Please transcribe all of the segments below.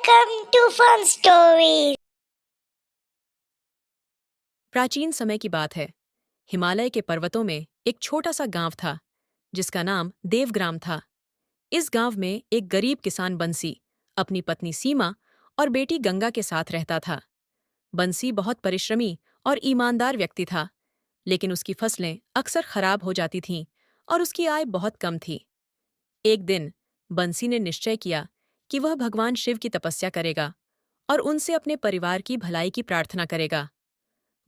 Welcome to Fun Stories. प्राचीन समय की बात है। हिमालय के पर्वतों में एक छोटा सा गांव था जिसका नाम देवग्राम था। इस गांव में एक गरीब किसान बंसी अपनी पत्नी सीमा और बेटी गंगा के साथ रहता था। बंसी बहुत परिश्रमी और ईमानदार व्यक्ति था, लेकिन उसकी फसलें अक्सर खराब हो जाती थीं और उसकी आय बहुत कम थी। एक दिन बंसी ने निश्चय किया कि वह भगवान शिव की तपस्या करेगा और उनसे अपने परिवार की भलाई की प्रार्थना करेगा।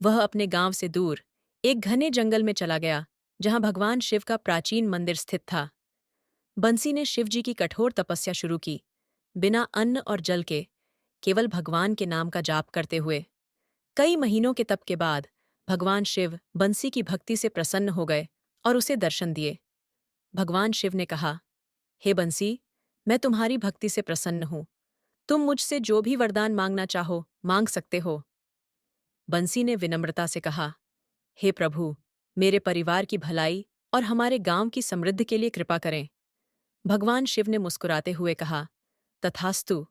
वह अपने गांव से दूर एक घने जंगल में चला गया जहां भगवान शिव का प्राचीन मंदिर स्थित था। बंसी ने शिव जी की कठोर तपस्या शुरू की, बिना अन्न और जल के, केवल भगवान के नाम का जाप करते हुए। कई महीनों के तप के बाद भगवान शिव बंसी की भक्ति से प्रसन्न हो गए और उसे दर्शन दिए। भगवान शिव ने कहा, हे बंसी, मैं तुम्हारी भक्ति से प्रसन्न हूं। तुम मुझसे जो भी वरदान मांगना चाहो मांग सकते हो। बंसी ने विनम्रता से कहा, हे प्रभु, मेरे परिवार की भलाई और हमारे गांव की समृद्धि के लिए कृपा करें। भगवान शिव ने मुस्कुराते हुए कहा, तथास्तु।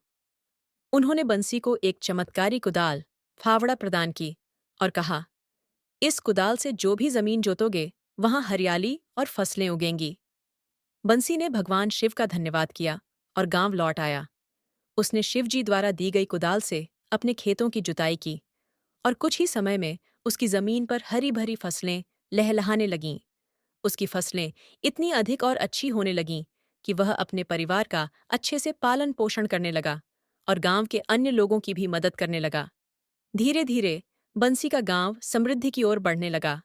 उन्होंने बंसी को एक चमत्कारी कुदाल, फावड़ा प्रदान की और कहा, इस कुदाल से जो भी जमीन जोतोगे वहां हरियाली और फसलें उगेंगी। बंसी ने भगवान शिव का धन्यवाद किया और गांव लौट आया। उसने शिव जी द्वारा दी गई कुदाल से अपने खेतों की जुताई की और कुछ ही समय में उसकी जमीन पर हरी भरी फसलें लहलहाने लगीं। उसकी फसलें इतनी अधिक और अच्छी होने लगीं कि वह अपने परिवार का अच्छे से पालन पोषण करने लगा और गांव के अन्य लोगों की भी मदद करने लगा। धीरे धीरे बंसी का गांव समृद्धि की ओर बढ़ने लगा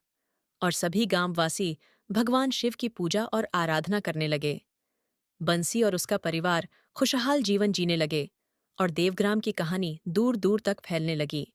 और सभी गांववासी भगवान शिव की पूजा और आराधना करने लगे। बंसी और उसका परिवार खुशहाल जीवन जीने लगे और देवग्राम की कहानी दूर दूर तक फैलने लगी।